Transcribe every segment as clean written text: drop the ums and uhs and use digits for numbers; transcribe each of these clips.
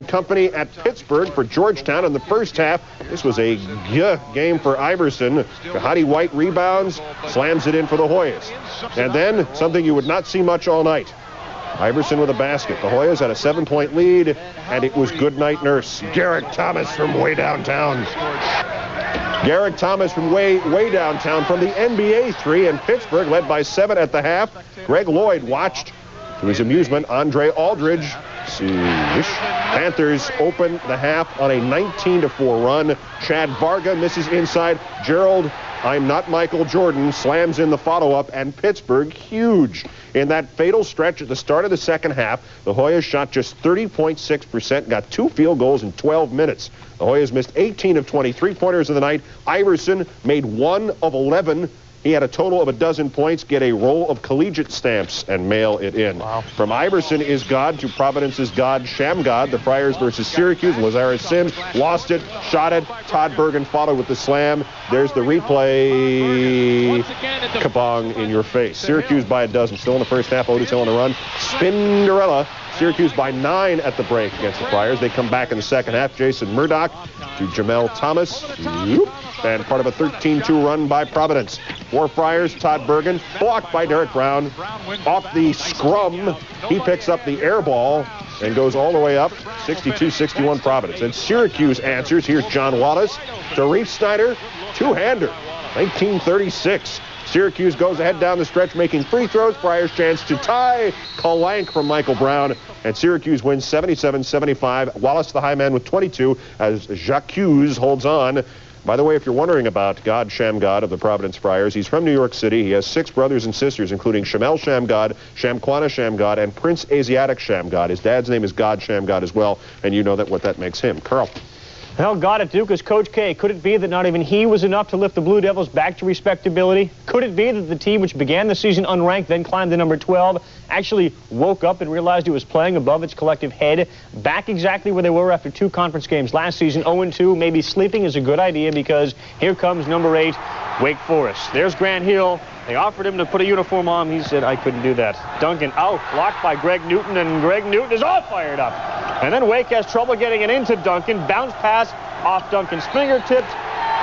company at Pittsburgh for Georgetown in the first half. This was a game for Iverson. Kahati White rebounds, slams it in for the Hoyas. And then something you would not see much all night. Iverson with a basket. The Hoyas had a 7-point lead, and it was goodnight nurse Garrick Thomas from way downtown. Garrick Thomas from way downtown from the NBA three, and Pittsburgh led by 7 at the half. Greg Lloyd watched. To his amusement, Andre Aldridge. Panthers open the half on a 19-4 run. Chad Varga misses inside. Gerald, I'm not Michael Jordan, slams in the follow-up, and Pittsburgh huge. In that fatal stretch at the start of the second half, the Hoyas shot just 30.6%, got 2 field goals in 12 minutes. The Hoyas missed 18 of 20 three-pointers of the night. Iverson made 1 of 11. He had a total of 12 points, get a roll of collegiate stamps, and mail it in. Wow. From Iverson is God to Providence's God, Shamgod. The Friars versus Syracuse. Lazarus Sims lost it, shot it. Todd Bergen followed with the slam. There's the replay. Kabong in your face. Syracuse by 12. Still in the first half. Otis Hill on the run. Spinderella. Syracuse by 9 at the break against the Friars. They come back in the second half. Jason Murdoch to Jamel Thomas. And part of a 13-2 run by Providence. For Friars, Todd Bergen, blocked by Derek Brown. Off the scrum, he picks up the air ball and goes all the way up, 62-61 Providence. And Syracuse answers. Here's John Wallace to Reef Snyder, two-hander, 1936. Syracuse goes ahead down the stretch, making free throws. Friars chance to tie. Kalank from Michael Brown. And Syracuse wins 77-75. Wallace, the high man, with 22, as Jacques holds on. By the way, if you're wondering about God Shamgod of the Providence Friars, he's from New York City. He has 6 brothers and sisters, including Shamel Shamgod, Shamquana Shamgod, and Prince Asiatic Shamgod. His dad's name is God Shamgod as well, and you know what that makes him. Carl. Well, God at Duke is Coach K. Could it be that not even he was enough to lift the Blue Devils back to respectability? Could it be that the team which began the season unranked, then climbed to number 12, actually woke up and realized it was playing above its collective head, back exactly where they were after 2 conference games last season, 0-2? Maybe sleeping is a good idea, because here comes number 8, Wake Forest. There's Grant Hill. They offered him to put a uniform on. He said, I couldn't do that. Duncan out, blocked by Greg Newton, and Greg Newton is all fired up. And then Wake has trouble getting it into Duncan. Bounce pass off Duncan's fingertips.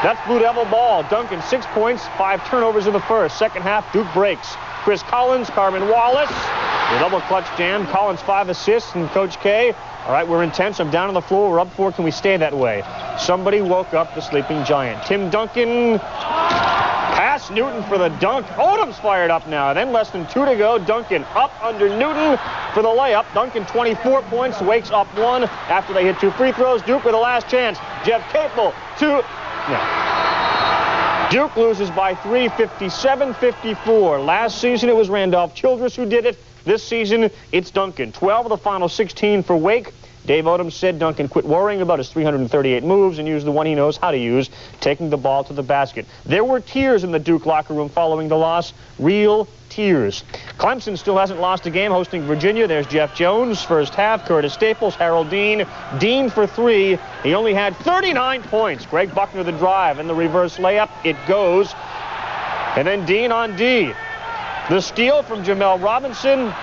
That's Blue Devil ball. Duncan 6 points, 5 turnovers in the first. Second half, Duke breaks. Chris Collins, Carmen Wallace, the double clutch jam. Collins 5 assists, and Coach K, all right, we're intense. I'm down on the floor. We're up 4. Can we stay that way? Somebody woke up the sleeping giant. Tim Duncan. Pass Newton for the dunk. Odom's fired up now. Then less than 2 to go. Duncan up under Newton for the layup. Duncan 24 points. Wakes up 1 after they hit 2 free throws. Duke with the last chance. Jeff Capel 2. No. Duke loses by 3, 57-54. Last season it was Randolph Childress who did it. This season it's Duncan. 12 of the final 16 for Wake. Dave Odom said Duncan quit worrying about his 338 moves and used the one he knows how to use, taking the ball to the basket. There were tears in the Duke locker room following the loss. Real tears. Clemson still hasn't lost a game, hosting Virginia. There's Jeff Jones, first half. Curtis Staples, Harold Deane. Deane for 3. He only had 39 points. Greg Buckner the drive and the reverse layup. It goes. And then Deane on D. The steal from Jamel Robinson.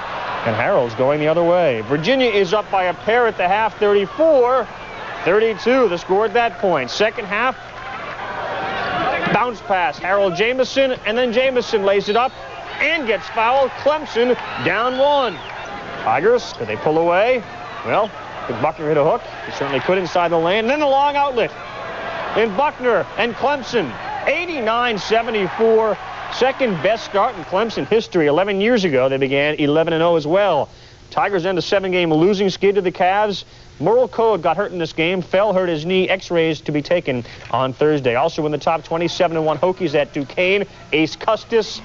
And Harold's going the other way. Virginia is up by a pair at the half, 34-32. They scored that point. Second half, bounce pass. Harold Jamison, and then Jamison lays it up and gets fouled. Clemson down 1. Tigers, could they pull away? Well, could Buckner hit a hook? He certainly could inside the lane. And then the long outlet. And Buckner and Clemson, 89-74. Second best start in Clemson history. 11 years ago, they began 11-0 as well. Tigers end a 7-game losing skid to the Cavs. Merle Code got hurt in this game, hurt his knee, x-rays to be taken on Thursday. Also in the top 27-1 Hokies at Duquesne, Ace Custis.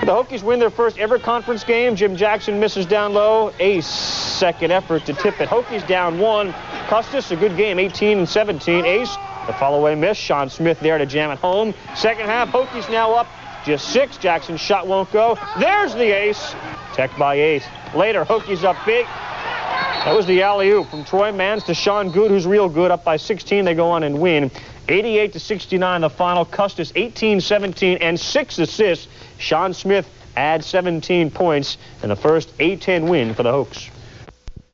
The Hokies win their first ever conference game. Jim Jackson misses down low. Ace, second effort to tip it. Hokies down 1. Custis, a good game, 18-17. Ace, the follow-away miss. Sean Smith there to jam it home. Second half, Hokies now up just 6. Jackson's shot won't go. There's the ace. Tech by 8. Later, Hokies up big. That was the alley-oop from Troy Mans to Sean Good, who's real good. Up by 16, they go on and win. 88-69 the final. Custis 18-17 and 6 assists. Sean Smith adds 17 points in the first A-10 win for the Hokies.